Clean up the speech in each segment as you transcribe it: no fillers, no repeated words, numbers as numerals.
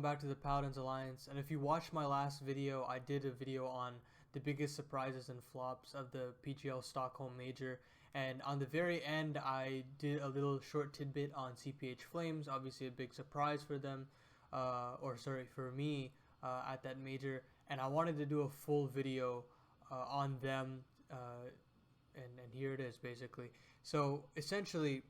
back to the Paladin's Alliance, and if you watched my last video, I did a video on the biggest surprises and flops of the PGL Stockholm Major, and on the very end I did a little short tidbit on CPH Flames, obviously a big surprise for them, for me at that major, and I wanted to do a full video on them, and here it is basically. So essentially,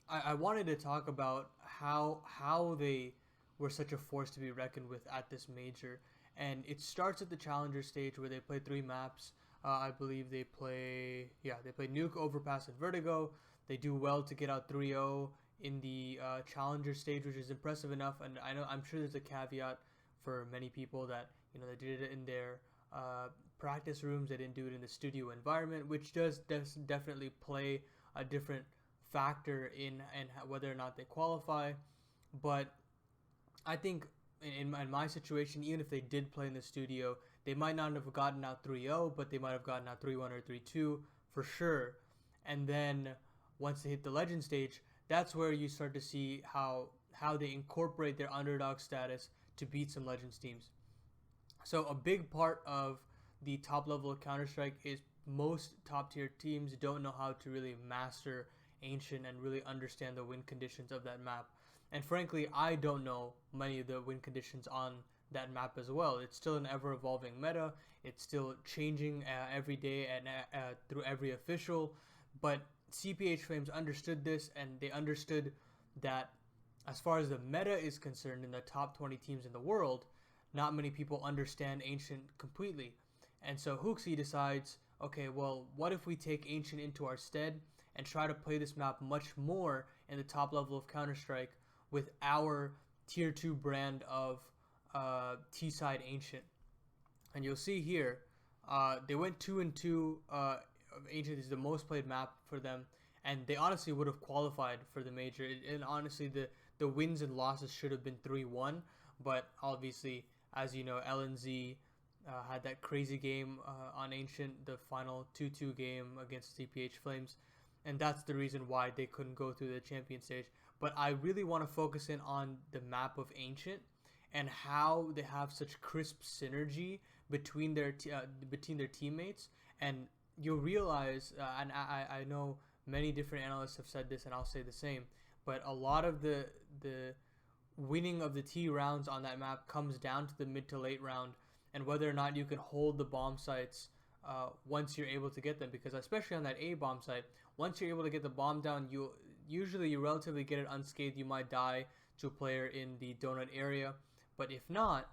I wanted to talk about how they were such a force to be reckoned with at this major. And it starts at the challenger stage where they play 3 maps. I believe they play Nuke, Overpass, and Vertigo. They do well to get out 3-0 in the challenger stage, which is impressive enough. And I'm sure there's a caveat for many people that they did it in their practice rooms. They didn't do it in the studio environment, which does definitely play a different factor in whether or not they qualify. But I think in my situation, even if they did play in the studio, they might not have gotten out 3-0, but they might have gotten out 3-1 or 3-2 for sure. And then once they hit the legend stage, that's where you start to see how they incorporate their underdog status to beat some legends teams. So a big part of the top level of Counter-Strike is most top tier teams don't know how to really master Ancient and really understand the win conditions of that map. And frankly, I don't know many of the win conditions on that map as well. It's still an ever-evolving meta. It's still changing every day and through every official. But CPH Flames understood this, and they understood that as far as the meta is concerned in the top 20 teams in the world, not many people understand Ancient completely. And so HooXi decides, okay, well, what if we take Ancient into our stead and try to play this map much more in the top level of Counter-Strike with our tier 2 brand of T-side Ancient. And you'll see here, they went 2-2. Ancient is the most played map for them, and they honestly would have qualified for the major. And honestly, the wins and losses should have been 3-1, but obviously, as you know, LNZ had that crazy game on Ancient, the final 2-2 game against CPH Flames, and that's the reason why they couldn't go through the champion stage. But I really want to focus in on the map of Ancient and how they have such crisp synergy between their teammates. And you'll realize, and I know many different analysts have said this, and I'll say the same, but a lot of the winning of the T rounds on that map comes down to the mid to late round and whether or not you can hold the bomb sites once you're able to get them, because especially on that A bomb site, once you're able to get the bomb down, you relatively get it unscathed. You might die to a player in the donut area, but if not,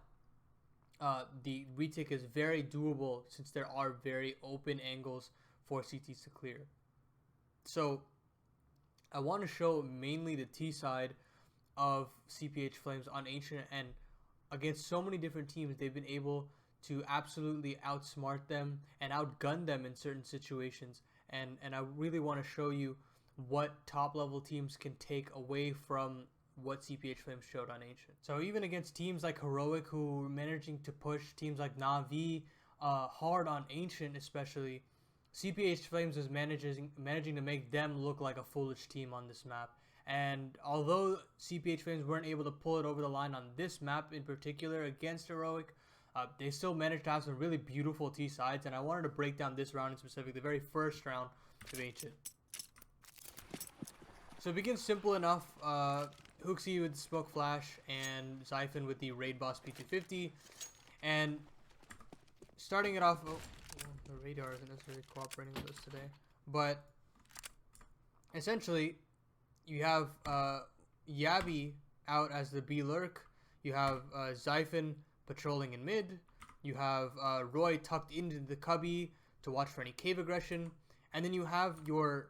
the retake is very doable since there are very open angles for CTs to clear. So I want to show mainly the T side of CPH Flames on Ancient, and against so many different teams, they've been able to absolutely outsmart them and outgun them in certain situations. And I really want to show you what top level teams can take away from what CPH Flames showed on Ancient. So even against teams like Heroic, who were managing to push teams like Na'Vi hard on Ancient especially, CPH Flames is managing to make them look like a foolish team on this map. And although CPH Flames weren't able to pull it over the line on this map in particular against Heroic, they still managed to have some really beautiful T sides, and I wanted to break down this round in specific, the very first round of Ancient. So it begins simple enough. HooXi with the Smoke Flash and Xiphon with the Raid Boss P250. And starting it off, the radar isn't necessarily cooperating with us today, but essentially you have Yabi out as the B lurk. You have Xiphon patrolling in mid. You have Roy tucked into the cubby to watch for any cave aggression. And then you have your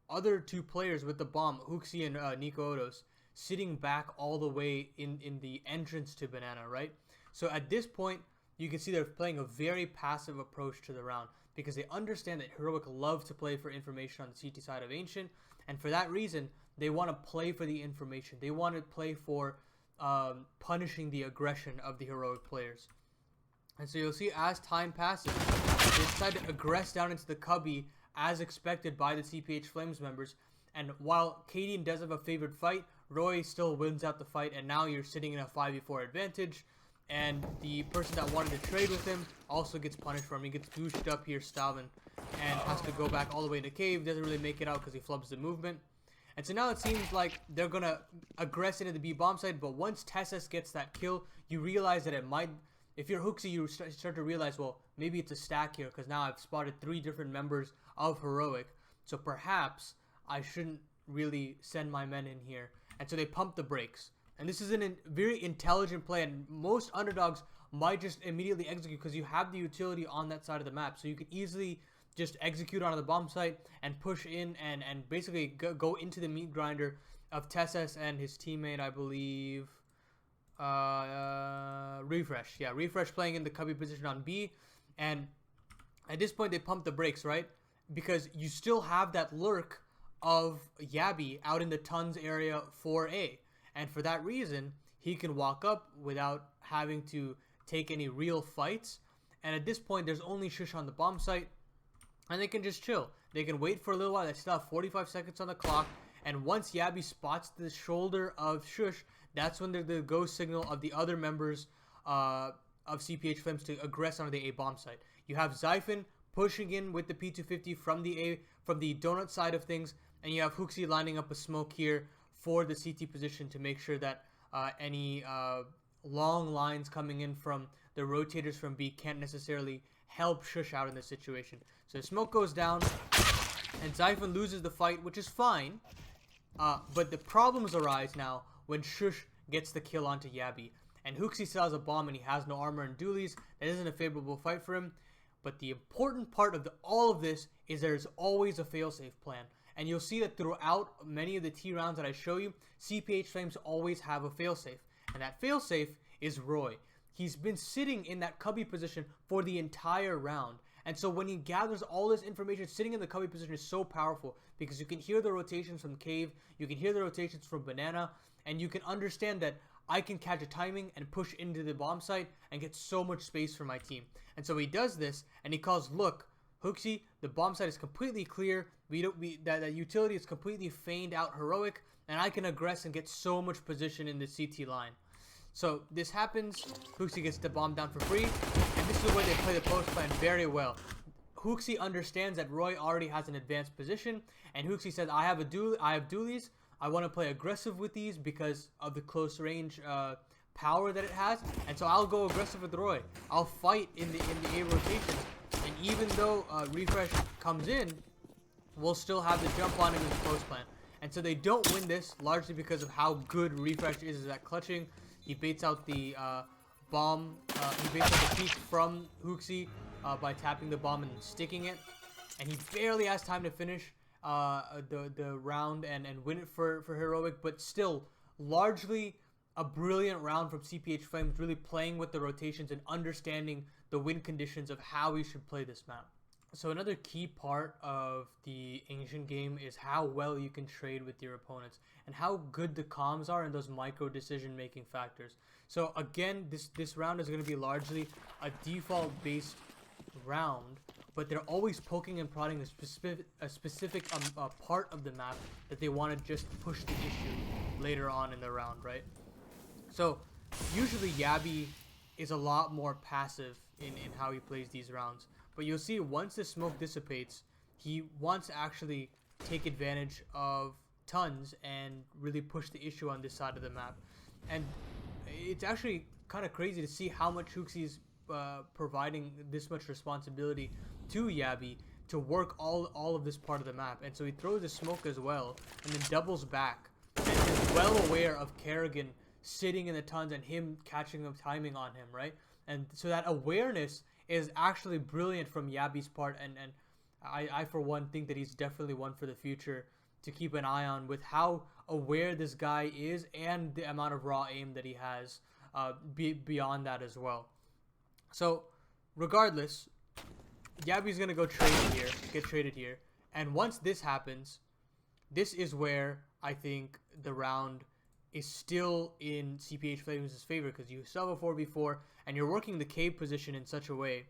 other 2 players with the bomb, HooXi and Nico Odos, sitting back all the way in the entrance to Banana, right? So at this point, you can see they're playing a very passive approach to the round because they understand that Heroic love to play for information on the CT side of Ancient, and for that reason, they want to play for the information. They want to play for punishing the aggression of the Heroic players. And so you'll see as time passes, they decide to aggress down into the cubby as expected by the CPH Flames members. And while Cadian does have a favored fight, Roy still wins out the fight, and now you're sitting in a 5v4 advantage, and the person that wanted to trade with him also gets punished for him. He gets gooshed up here, Stalin, and has to go back all the way in the cave. Doesn't really make it out because he flubs the movement. And so now it seems like they're going to aggress into the B bomb site, but once Tessus gets that kill, you realize that it might... If you're Hooksy, you start to realize, well, maybe it's a stack here, because now I've spotted 3 different members of Heroic, so perhaps I shouldn't really send my men in here. And so they pump the brakes. And this is a very intelligent play, and most underdogs might just immediately execute because you have the utility on that side of the map. So you can easily just execute on the bomb site and push in and basically go into the meat grinder of Tessus and his teammate, I believe, Refresh. Yeah, Refresh playing in the cubby position on B. And at this point, they pump the brakes, right? Because you still have that lurk of Yabby out in the Tons area for A. And for that reason, he can walk up without having to take any real fights. And at this point, there's only Shush on the bomb site, and they can just chill. They can wait for a little while. They still have 45 seconds on the clock. And once Yabby spots the shoulder of Shush, that's when the go signal of the other members of CPH Flames to aggress on the A bomb site. You have Zyphon pushing in with the P250 from the donut side of things, and you have Hooksy lining up a smoke here for the CT position to make sure that any long lines coming in from the rotators from B can't necessarily help Shush out in this situation. So the smoke goes down, and Zyphon loses the fight, which is fine. But the problems arise now when Shush gets the kill onto Yabby. And Hooksy still has a bomb, and he has no armor and dualies. That isn't a favorable fight for him. But the important part of all of this is there's always a failsafe plan. And you'll see that throughout many of the T rounds that I show you, CPH Flames always have a failsafe. And that failsafe is Roy. He's been sitting in that cubby position for the entire round. And so when he gathers all this information, sitting in the cubby position is so powerful because you can hear the rotations from Cave, you can hear the rotations from Banana, and you can understand that I can catch a timing and push into the bomb site and get so much space for my team. And so he does this, and he calls, look, Hooksy, the bomb site is completely clear. That utility is completely feigned out Heroic, and I can aggress and get so much position in the CT line. So this happens. Hooksy gets the bomb down for free, and this is where they play the post plan very well. Hooksy understands that Roy already has an advanced position, and Hooksy says, I have dualies. I want to play aggressive with these because of the close range power that it has, and so I'll go aggressive with Roy. I'll fight in the A rotation. And even though Refresh comes in, we'll still have the jump on him in the post plan. And so they don't win this largely because of how good Refresh is at clutching. He baits out the bomb. He baits out the peek from Hooksy by tapping the bomb and sticking it. And he barely has time to finish the round and win it for Heroic. But still, largely a brilliant round from CPH Flames, really playing with the rotations and understanding the win conditions of how we should play this map. So another key part of the Ancient game is how well you can trade with your opponents and how good the comms are in those micro decision making factors. So again, this round is going to be largely a default based round, but they're always poking and prodding a specific part of the map that they want to just push the issue later on in the round, right? So usually Yabby is a lot more passive in how he plays these rounds. But you'll see once the smoke dissipates, he wants to actually take advantage of Tons and really push the issue on this side of the map. And it's actually kind of crazy to see how much Hooksy's providing this much responsibility to Yabby to work all of this part of the map. And so he throws the smoke as well and then doubles back. And is well aware of Kerrigan sitting in the Tons and him catching the timing on him, right? And so that awareness is actually brilliant from Yabby's part, and I for one think that he's definitely one for the future to keep an eye on with how aware this guy is and the amount of raw aim that he has beyond that as well. So regardless, Yabby's gonna go get traded here, and once this happens, this is where I think the round is still in CPH Flames' favor because you still have a 4v4 and you're working the cave position in such a way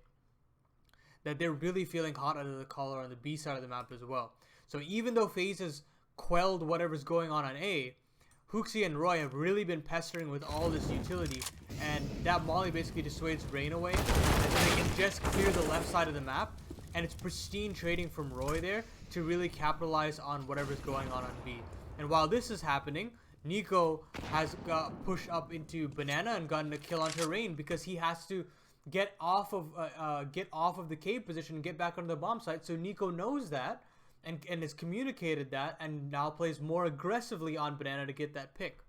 that they're really feeling hot under the collar on the B side of the map as well. So even though FaZe has quelled whatever's going on A, Huxi and Roy have really been pestering with all this utility, and that molly basically dissuades rain away, and then they can just clear the left side of the map, and it's pristine trading from Roy there to really capitalize on whatever's going on B. And while this is happening, Nico has got pushed up into Banana and gotten a kill on Terrain because he has to get off of the cave position and get back onto the bomb site. So Nico knows that and has communicated that, and now plays more aggressively on Banana to get that pick.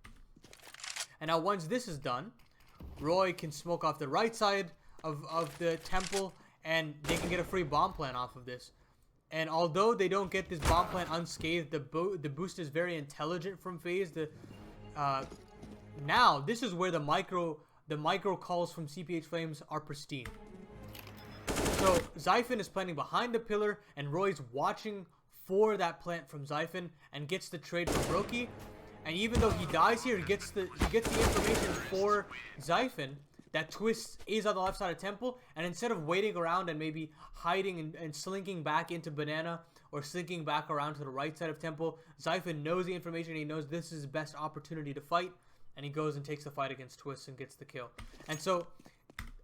And now once this is done, Roy can smoke off the right side of the temple, and they can get a free bomb plant off of this. And although they don't get this bomb plant unscathed, the boost is very intelligent from FaZe. Now this is where the micro calls from CPH Flames are pristine. So Xiphon is planning behind the pillar, and Roy's watching for that plant from Xiphon and gets the trade from Roki. And even though he dies here, he gets the information for Xiphon that Twist is on the left side of Temple, and instead of waiting around and maybe hiding and slinking back into Banana or slinking back around to the right side of Temple, Xiphon knows the information. He knows this is his best opportunity to fight, and he goes and takes the fight against Twist and gets the kill. And so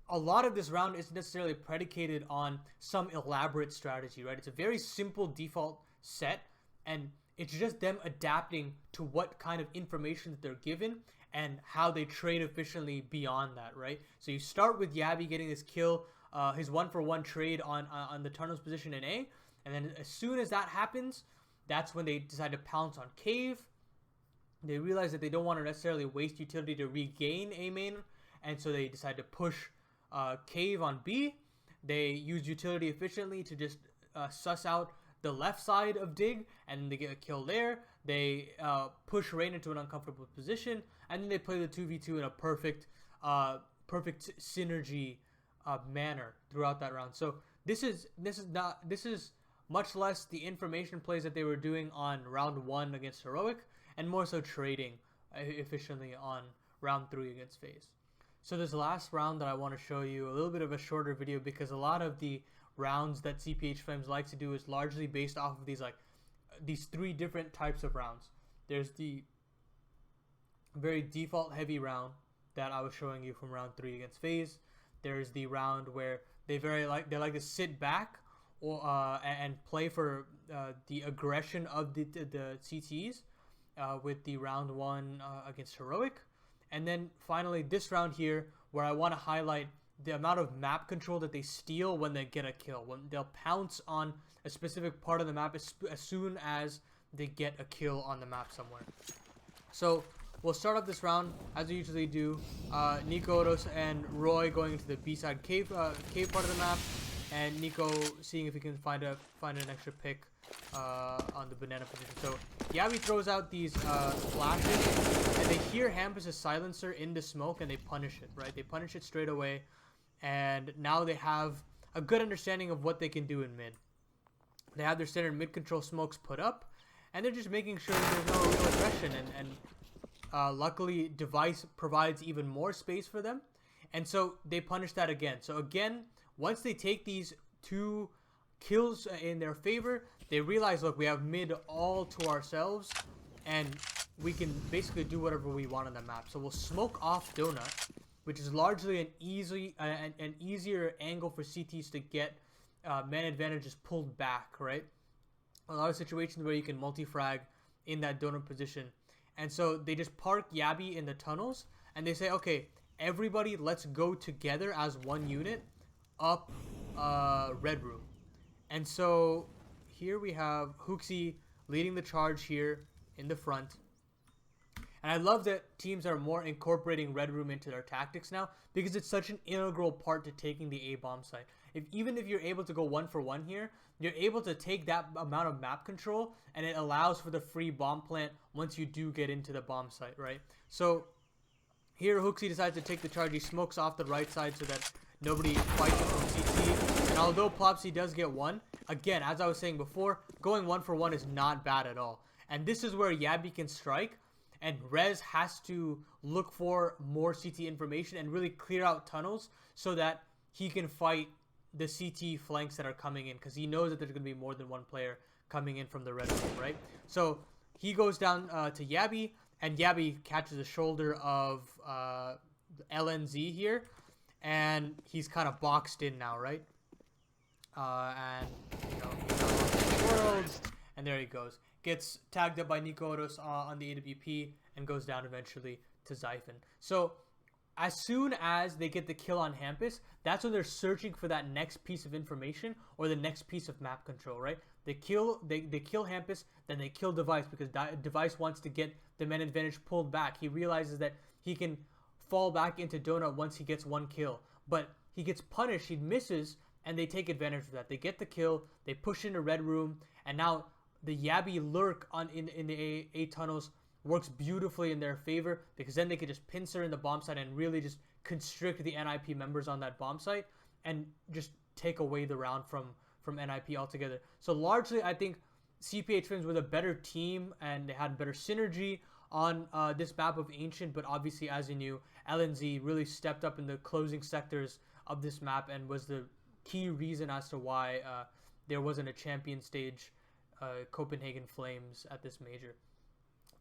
a lot of this round isn't necessarily predicated on some elaborate strategy, right? It's a very simple default set, and it's just them adapting to what kind of information that they're given and how they trade efficiently beyond that, right? So you start with Yabby getting his kill, his 1-for-1 trade on the tunnels position in A, and then as soon as that happens, that's when they decide to pounce on Cave. They realize that they don't want to necessarily waste utility to regain A main, and so they decide to push Cave on B. They use utility efficiently to just suss out the left side of Dig, and they get a kill there. They push Rain into an uncomfortable position, and then they play the 2v2 in a perfect synergy manner throughout that round. So this is much less the information plays that they were doing on round 1 against Heroic, and more so trading efficiently on round 3 against FaZe. So this last round that I want to show you, a little bit of a shorter video, because a lot of the rounds that CPH Flames like to do is largely based off of these 3 different types of rounds. There's the very default heavy round that I was showing you from round 3 against FaZe. There's the round where they like to sit back or and play for the aggression of the CTs with the round 1 against Heroic. And then finally this round here, where I want to highlight the amount of map control that they steal when they get a kill. When they'll pounce on a specific part of the map as soon as they get a kill on the map somewhere. So we'll start off this round as we usually do. Nico, Odos, and Roy going into the B-side cave part of the map, and Nico seeing if he can find an extra pick on the Banana position. So Yabby throws out these flashes, and they hear Hampus' silencer in the smoke, and they punish it, right? They punish it straight away, and now they have a good understanding of what they can do in mid. They have their standard mid control smokes put up, and they're just making sure that there's no real aggression, and luckily Device provides even more space for them, and so they punish that again. So again, once they take these 2 kills in their favor, they realize, look, we have mid all to ourselves, and we can basically do whatever we want on the map. So we'll smoke off Donut, which is largely an easier angle for CTs to get man advantages pulled back, right? A lot of situations where you can multi-frag in that Donut position. And so they just park Yabby in the tunnels, and they say, okay, everybody, let's go together as one unit up Red Room. And so here we have Huxi leading the charge here in the front. And I love that teams are more incorporating Red Room into their tactics now, because it's such an integral part to taking the A-bomb site. Even if you're able to go 1-for-1 here, you're able to take that amount of map control, and it allows for the free bomb plant once you do get into the bomb site, right? So here Huxi decides to take the charge. He smokes off the right side so that nobody fights him from CT. And although Plopsy does get 1, again, as I was saying before, going 1-for-1 is not bad at all. And this is where Yabby can strike, and Rez has to look for more CT information and really clear out tunnels so that he can fight the CT flanks that are coming in, because he knows that there's going to be more than one player coming in from the red room, right? So he goes down to Yabby, and Yabby catches the shoulder of LNZ here, and he's kind of boxed in now, right? And you know, he's out of the world, and there he goes. Gets tagged up by Nikoros on the AWP and goes down eventually to Zyphon. So as soon as they get the kill on Hampus, that's when they're searching for that next piece of information or the next piece of map control, right? They kill Hampus, then they kill Device because Device wants to get the man advantage pulled back. He realizes that he can fall back into Donut once he gets one kill, but he gets punished, he misses, and they take advantage of that. They get the kill, they push into Red Room, and now the Yabby lurk in the A tunnels works beautifully in their favor, because then they could just pincer in the bomb site and really just constrict the NIP members on that bomb site and just take away the round from NIP altogether. So largely, I think CPH Flames were the better team and they had better synergy on this map of Ancient, but obviously, as you knew, LNZ really stepped up in the closing sectors of this map and was the key reason as to why there wasn't a champion stage Copenhagen Flames at this major.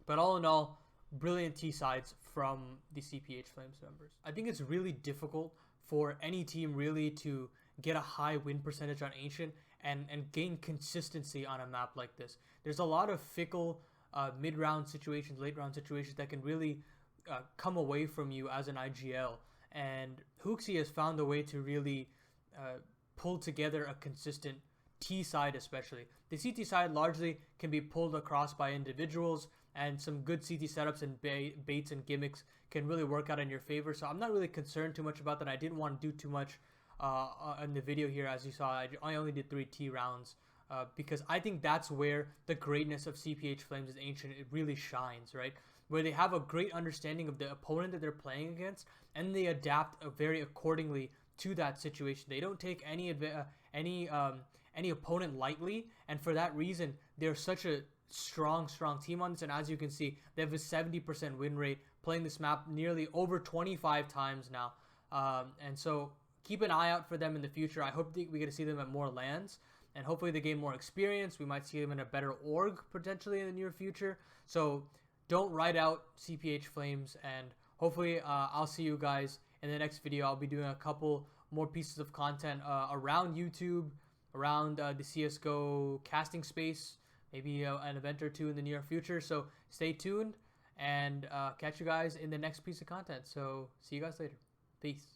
But all in all, brilliant T-sides from the CPH Flames members. I think it's really difficult for any team really to get a high win percentage on Ancient and gain consistency on a map like this. There's a lot of fickle mid-round situations, late-round situations that can really come away from you as an IGL. And Hooksy has found a way to really pull together a consistent T side, especially. The CT side largely can be pulled across by individuals, and some good CT setups and baits and gimmicks can really work out in your favor. So I'm not really concerned too much about that. I didn't want to do too much in the video here. As you saw, I only did 3 T rounds because I think that's where the greatness of CPH Flames is Ancient. It really shines, right? Where they have a great understanding of the opponent that they're playing against, and they adapt very accordingly to that situation. They don't take any opponent lightly, and for that reason, they're such a strong team on this. And as you can see, they have a 70% win rate, playing this map nearly over 25 times now. And so keep an eye out for them in the future. I hope we get to see them at more lands, and hopefully they gain more experience. We might see them in a better org potentially in the near future. So don't write out CPH Flames, and hopefully I'll see you guys in the next video. I'll be doing a couple more pieces of content around YouTube, around the CSGO casting space, maybe an event or two in the near future. So stay tuned, and catch you guys in the next piece of content. So see you guys later. Peace.